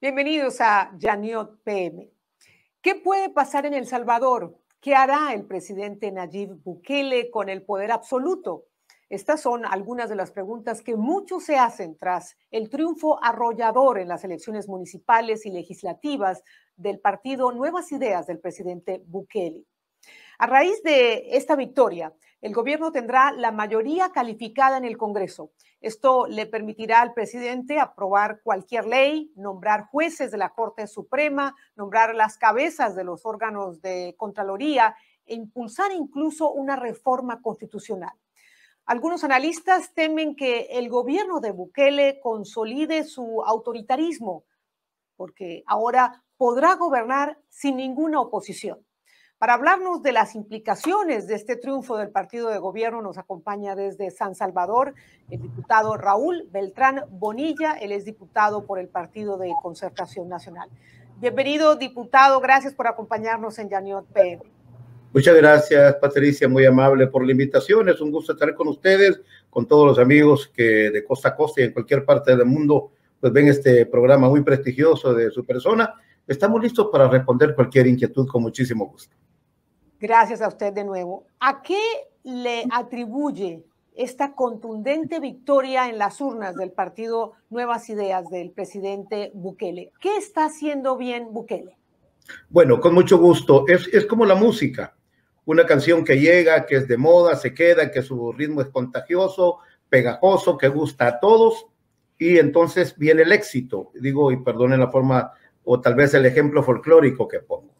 Bienvenidos a Yaniot PM. ¿Qué puede pasar en El Salvador? ¿Qué hará el presidente Nayib Bukele con el poder absoluto? Estas son algunas de las preguntas que muchos se hacen tras el triunfo arrollador en las elecciones municipales y legislativas del partido Nuevas Ideas del presidente Bukele. A raíz de esta victoria, el gobierno tendrá la mayoría calificada en el Congreso. Esto le permitirá al presidente aprobar cualquier ley, nombrar jueces de la Corte Suprema, nombrar las cabezas de los órganos de Contraloría e impulsar incluso una reforma constitucional. Algunos analistas temen que el gobierno de Bukele consolide su autoritarismo, porque ahora podrá gobernar sin ninguna oposición. Para hablarnos de las implicaciones de este triunfo del partido de gobierno, nos acompaña desde San Salvador el diputado Raúl Beltrán Bonilla. Él es diputado por el Partido de Concertación Nacional. Bienvenido, diputado. Gracias por acompañarnos en Yaniot PM. Muchas gracias, Patricia, muy amable por la invitación. Es un gusto estar con ustedes, con todos los amigos que de costa a costa y en cualquier parte del mundo pues ven este programa muy prestigioso de su persona. Estamos listos para responder cualquier inquietud con muchísimo gusto. Gracias a usted de nuevo. ¿A qué le atribuye esta contundente victoria en las urnas del partido Nuevas Ideas del presidente Bukele? ¿Qué está haciendo bien Bukele? Bueno, con mucho gusto. Es como la música. Una canción que llega, que es de moda, se queda, que su ritmo es contagioso, pegajoso, que gusta a todos, y entonces viene el éxito. Digo, y perdonen la forma, o tal vez el ejemplo folclórico que pongo.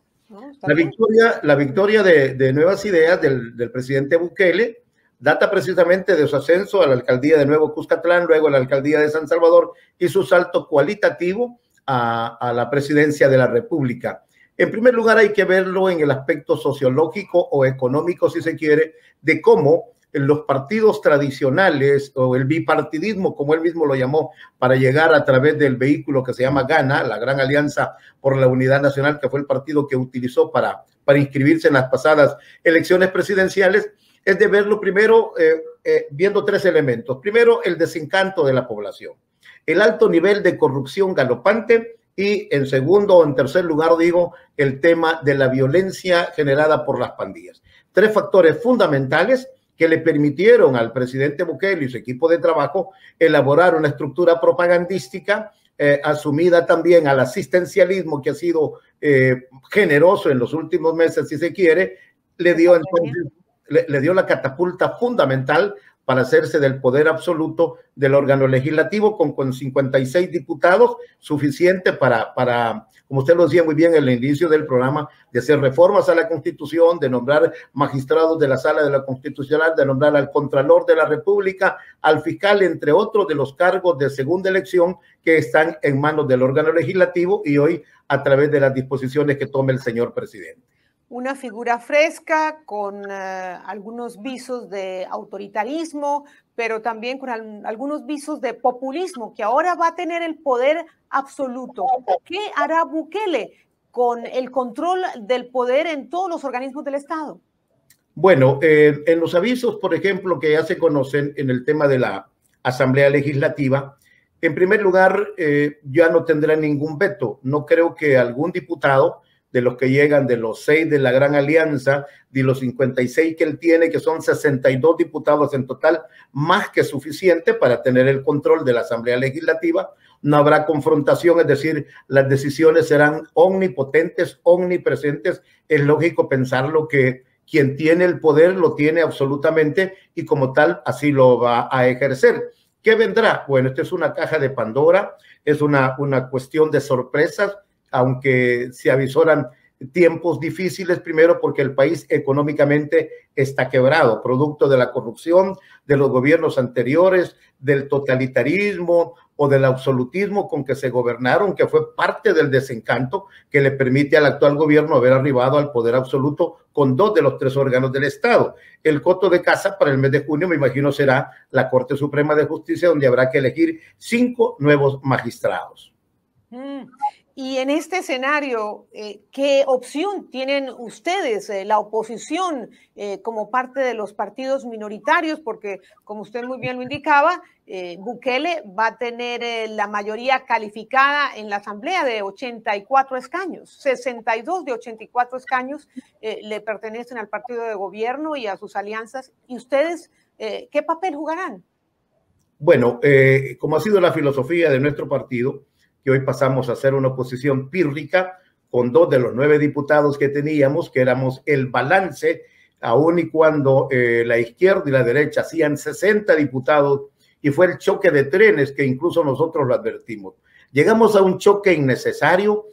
La victoria de Nuevas Ideas del presidente Bukele data precisamente de su ascenso a la alcaldía de Nuevo Cuscatlán, luego a la alcaldía de San Salvador y su salto cualitativo a la presidencia de la República. En primer lugar, hay que verlo en el aspecto sociológico o económico, si se quiere, de cómo los partidos tradicionales o el bipartidismo, como él mismo lo llamó, para llegar a través del vehículo que se llama GANA, la Gran Alianza por la Unidad Nacional, que fue el partido que utilizó para inscribirse en las pasadas elecciones presidenciales, es de verlo primero viendo tres elementos. Primero, el desencanto de la población, el alto nivel de corrupción galopante y en segundo o en tercer lugar, digo, el tema de la violencia generada por las pandillas. Tres factores fundamentales que le permitieron al presidente Bukele y su equipo de trabajo elaborar una estructura propagandística asumida también al asistencialismo que ha sido generoso en los últimos meses, si se quiere, le dio la catapulta fundamental para hacerse del poder absoluto del órgano legislativo con 56 diputados, suficiente para, como usted lo decía muy bien en el inicio del programa, de hacer reformas a la Constitución, de nombrar magistrados de la Sala de la Constitucional, de nombrar al Contralor de la República, al fiscal, entre otros de los cargos de segunda elección que están en manos del órgano legislativo y hoy a través de las disposiciones que tome el señor presidente. Una figura fresca con algunos visos de autoritarismo, pero también con algunos visos de populismo, que ahora va a tener el poder absoluto. ¿Qué hará Bukele con el control del poder en todos los organismos del Estado? Bueno, en los avisos, por ejemplo, que ya se conocen en el tema de la Asamblea Legislativa, en primer lugar, ya no tendrá ningún veto. No creo que algún diputado de los que llegan de los 6 de la Gran Alianza, de los 56 que él tiene, que son 62 diputados en total, más que suficiente para tener el control de la Asamblea Legislativa. No habrá confrontación, es decir, las decisiones serán omnipotentes, omnipresentes. Es lógico pensarlo que quien tiene el poder lo tiene absolutamente y como tal así lo va a ejercer. ¿Qué vendrá? Bueno, esta es una caja de Pandora, es una cuestión de sorpresas, aunque se avisoran tiempos difíciles, primero porque el país económicamente está quebrado, producto de la corrupción de los gobiernos anteriores, del totalitarismo o del absolutismo con que se gobernaron, que fue parte del desencanto que le permite al actual gobierno haber arribado al poder absoluto con 2 de los 3 órganos del Estado. El coto de caza para el mes de junio, me imagino, será la Corte Suprema de Justicia, donde habrá que elegir 5 nuevos magistrados. Y en este escenario, ¿qué opción tienen ustedes, la oposición, como parte de los partidos minoritarios? Porque, como usted muy bien lo indicaba, Bukele va a tener la mayoría calificada en la Asamblea de 84 escaños. 62 de 84 escaños le pertenecen al partido de gobierno y a sus alianzas. ¿Y ustedes qué papel jugarán? Bueno, como ha sido la filosofía de nuestro partido, que hoy pasamos a ser una oposición pírrica, con 2 de los 9 diputados que teníamos, que éramos el balance, aun y cuando la izquierda y la derecha hacían 60 diputados, y fue el choque de trenes que incluso nosotros lo advertimos. Llegamos a un choque innecesario,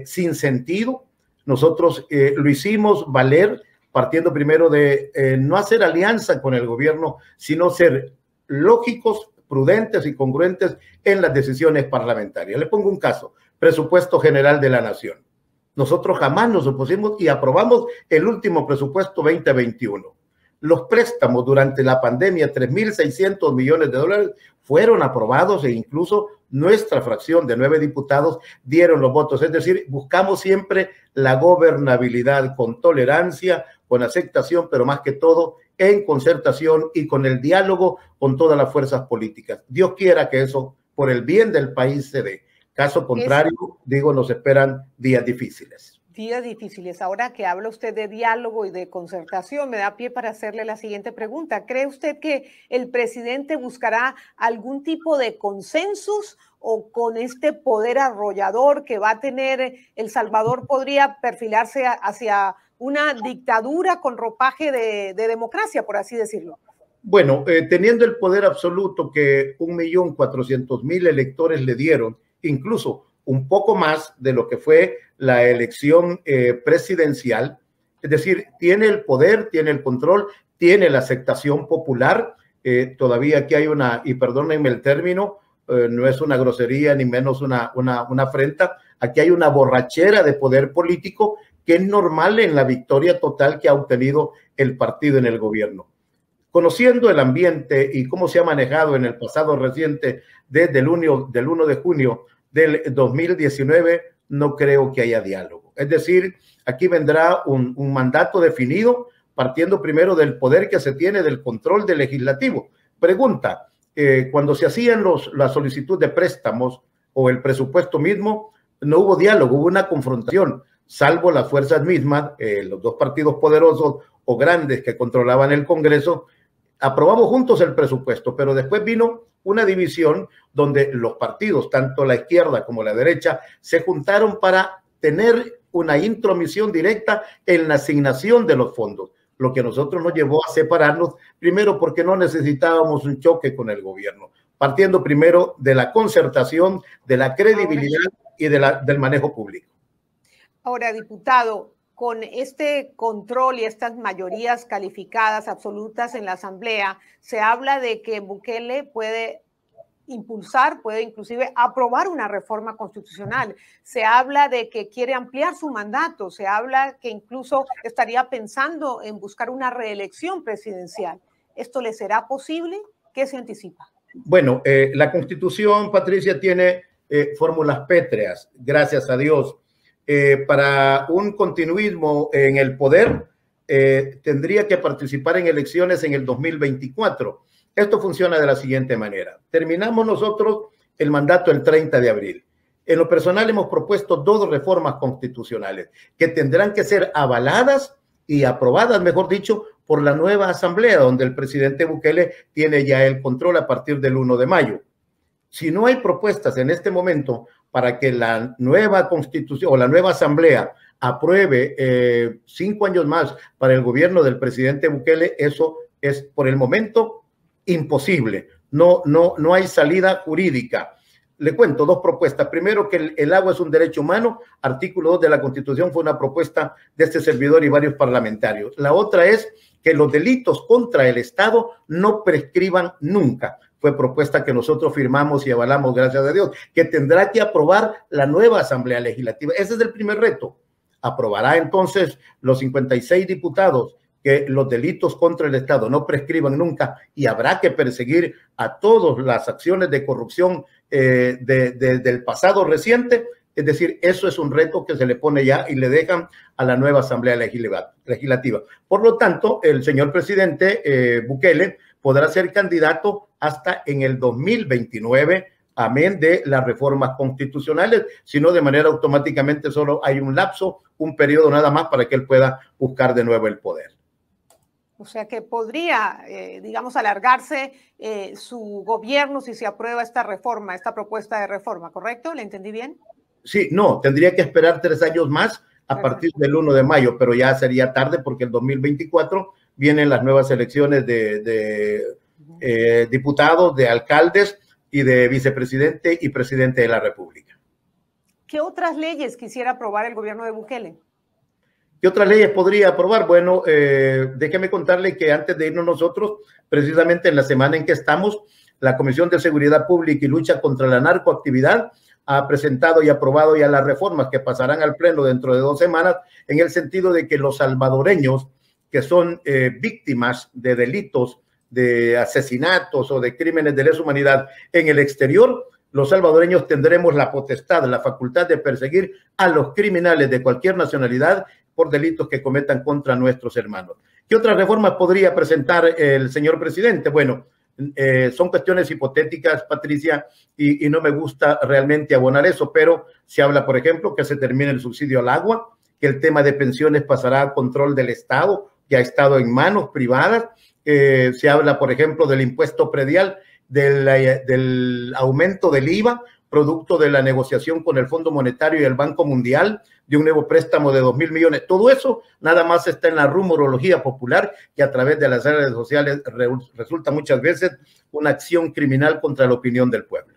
sin sentido. Nosotros lo hicimos valer, partiendo primero de no hacer alianza con el gobierno, sino ser lógicos, prudentes y congruentes en las decisiones parlamentarias. Le pongo un caso: presupuesto general de la nación. Nosotros jamás nos opusimos y aprobamos el último presupuesto 2021. Los préstamos durante la pandemia, 3.600 millones de dólares, fueron aprobados e incluso nuestra fracción de 9 diputados dieron los votos. Es decir, buscamos siempre la gobernabilidad con tolerancia, con aceptación, pero más que todo en concertación y con el diálogo con todas las fuerzas políticas. Dios quiera que eso, por el bien del país, se dé. Caso contrario, digo, nos esperan días difíciles. Días difíciles. Ahora que habla usted de diálogo y de concertación, me da pie para hacerle la siguiente pregunta. ¿Cree usted que el presidente buscará algún tipo de consensus, o con este poder arrollador que va a tener El Salvador podría perfilarse hacia una dictadura con ropaje de democracia, por así decirlo? Bueno, teniendo el poder absoluto que 1.400.000 electores le dieron, incluso un poco más de lo que fue la elección presidencial, es decir, tiene el poder, tiene el control, tiene la aceptación popular. Todavía aquí hay una, y perdónenme el término, no es una grosería ni menos una afrenta, aquí hay una borrachera de poder político que es normal en la victoria total que ha obtenido el partido en el gobierno. Conociendo el ambiente y cómo se ha manejado en el pasado reciente, desde el 1 de junio del 2019, no creo que haya diálogo. Es decir, aquí vendrá un mandato definido, partiendo primero del poder que se tiene del control del legislativo. Pregunta: cuando se hacían la solicitud de préstamos o el presupuesto mismo, no hubo diálogo, hubo una confrontación, salvo las fuerzas mismas, los 2 partidos poderosos o grandes que controlaban el Congreso. Aprobamos juntos el presupuesto, pero después vino una división donde los partidos, tanto la izquierda como la derecha, se juntaron para tener una intromisión directa en la asignación de los fondos, lo que a nosotros nos llevó a separarnos, primero porque no necesitábamos un choque con el gobierno, partiendo primero de la concertación, de la credibilidad y del manejo público. Ahora, diputado, con este control y estas mayorías calificadas absolutas en la Asamblea, se habla de que Bukele puede impulsar, puede inclusive aprobar una reforma constitucional. Se habla de que quiere ampliar su mandato, se habla que incluso estaría pensando en buscar una reelección presidencial. ¿Esto le será posible? ¿Qué se anticipa? Bueno, la Constitución, Patricia, tiene fórmulas pétreas, gracias a Dios. Para un continuismo en el poder, tendría que participar en elecciones en el 2024. Esto funciona de la siguiente manera: terminamos nosotros el mandato el 30 de abril. En lo personal hemos propuesto 2 reformas constitucionales que tendrán que ser avaladas y aprobadas, mejor dicho, por la nueva Asamblea, donde el presidente Bukele tiene ya el control a partir del 1 de mayo. Si no hay propuestas en este momento para que la nueva Constitución o la nueva Asamblea apruebe 5 años más para el gobierno del presidente Bukele, eso es por el momento imposible. No hay salida jurídica. Le cuento 2 propuestas. Primero, que el agua es un derecho humano. Artículo 2 de la Constitución fue una propuesta de este servidor y varios parlamentarios. La otra es que los delitos contra el Estado no prescriban nunca. Fue propuesta que nosotros firmamos y avalamos, gracias a Dios, que tendrá que aprobar la nueva Asamblea Legislativa. Ese es el primer reto. Aprobará entonces los 56 diputados que los delitos contra el Estado no prescriban nunca, y habrá que perseguir a todas las acciones de corrupción del pasado reciente. Es decir, eso es un reto que se le pone ya y le dejan a la nueva Asamblea Legislativa. Por lo tanto, el señor presidente Bukele podrá ser candidato hasta en el 2029, amén de las reformas constitucionales, sino de manera automáticamente solo hay un lapso, un periodo nada más para que él pueda buscar de nuevo el poder. O sea que podría, digamos, alargarse su gobierno si se aprueba esta reforma, esta propuesta de reforma, ¿correcto? ¿Le entendí bien? Sí, no, tendría que esperar 3 años más a partir del 1 de mayo, pero ya sería tarde porque el 2024 vienen las nuevas elecciones de diputados, de alcaldes y de vicepresidente y presidente de la República. ¿Qué otras leyes quisiera aprobar el gobierno de Bukele? ¿Qué otras leyes podría aprobar? Bueno, déjeme contarle que antes de irnos nosotros, precisamente en la semana en que estamos, la Comisión de Seguridad Pública y Lucha contra la Narcoactividad ha presentado y aprobado ya las reformas que pasarán al Pleno dentro de 2 semanas, en el sentido de que los salvadoreños que son víctimas de delitos, de asesinatos o de crímenes de lesa humanidad en el exterior, los salvadoreños tendremos la potestad, la facultad de perseguir a los criminales de cualquier nacionalidad por delitos que cometan contra nuestros hermanos. ¿Qué otras reformas podría presentar el señor presidente? Bueno, son cuestiones hipotéticas, Patricia, y no me gusta realmente abonar eso, pero se habla, por ejemplo, que se termine el subsidio al agua, que el tema de pensiones pasará a control del Estado, que ha estado en manos privadas. Se habla, por ejemplo, del impuesto predial, del aumento del IVA, producto de la negociación con el Fondo Monetario y el Banco Mundial, de un nuevo préstamo de 2.000 millones. Todo eso nada más está en la rumorología popular, que a través de las redes sociales resulta muchas veces una acción criminal contra la opinión del pueblo.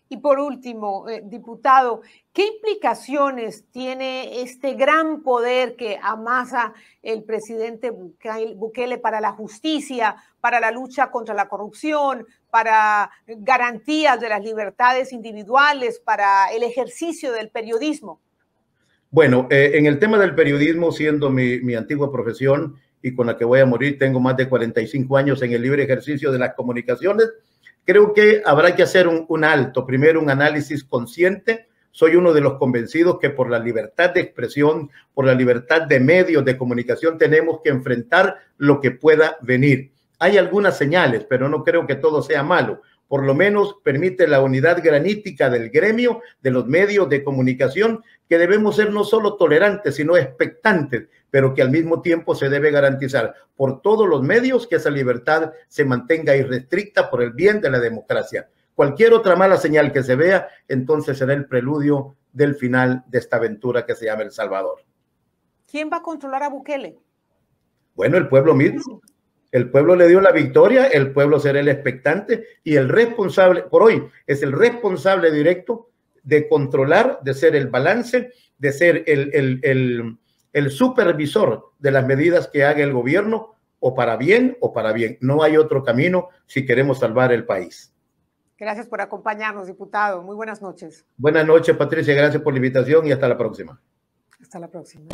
Y por último, diputado, ¿qué implicaciones tiene este gran poder que amasa el presidente Bukele para la justicia, para la lucha contra la corrupción, para garantías de las libertades individuales, para el ejercicio del periodismo? Bueno, en el tema del periodismo, siendo mi antigua profesión y con la que voy a morir, tengo más de 45 años en el libre ejercicio de las comunicaciones. Creo que habrá que hacer un alto, primero un análisis consciente. Soy uno de los convencidos que por la libertad de expresión, por la libertad de medios de comunicación, tenemos que enfrentar lo que pueda venir. Hay algunas señales, pero no creo que todo sea malo. Por lo menos permite la unidad granítica del gremio, de los medios de comunicación, que debemos ser no solo tolerantes, sino expectantes, pero que al mismo tiempo se debe garantizar por todos los medios que esa libertad se mantenga irrestricta por el bien de la democracia. Cualquier otra mala señal que se vea, entonces será el preludio del final de esta aventura que se llama El Salvador. ¿Quién va a controlar a Bukele? Bueno, el pueblo mismo. El pueblo le dio la victoria, el pueblo será el expectante y el responsable, por hoy, es el responsable directo de controlar, de ser el balance, de ser el supervisor de las medidas que haga el gobierno, o para bien o para bien. No hay otro camino si queremos salvar el país. Gracias por acompañarnos, diputado. Muy buenas noches. Buenas noches, Patricia. Gracias por la invitación y hasta la próxima. Hasta la próxima.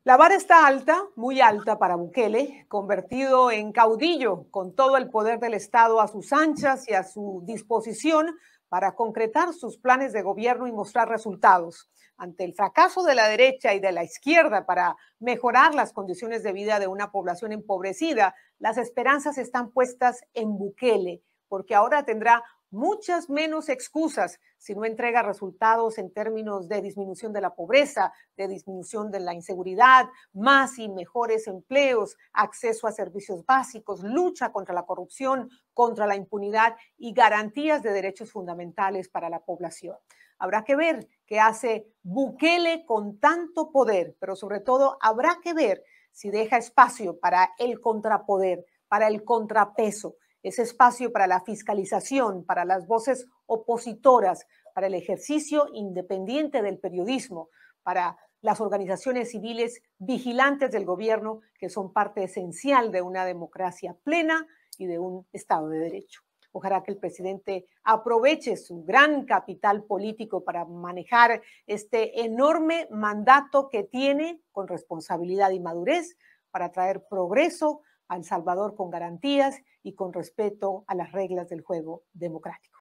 La vara está alta, muy alta para Bukele, convertido en caudillo con todo el poder del Estado a sus anchas y a su disposición para concretar sus planes de gobierno y mostrar resultados. Ante el fracaso de la derecha y de la izquierda para mejorar las condiciones de vida de una población empobrecida, las esperanzas están puestas en Bukele, porque ahora tendrá muchas menos excusas si no entrega resultados en términos de disminución de la pobreza, de disminución de la inseguridad, más y mejores empleos, acceso a servicios básicos, lucha contra la corrupción, contra la impunidad y garantías de derechos fundamentales para la población. Habrá que ver qué hace Bukele con tanto poder, pero sobre todo habrá que ver si deja espacio para el contrapoder, para el contrapeso, ese espacio para la fiscalización, para las voces opositoras, para el ejercicio independiente del periodismo, para las organizaciones civiles vigilantes del gobierno, que son parte esencial de una democracia plena y de un Estado de Derecho. Ojalá que el presidente aproveche su gran capital político para manejar este enorme mandato que tiene con responsabilidad y madurez para traer progreso a El Salvador con garantías y con respeto a las reglas del juego democrático.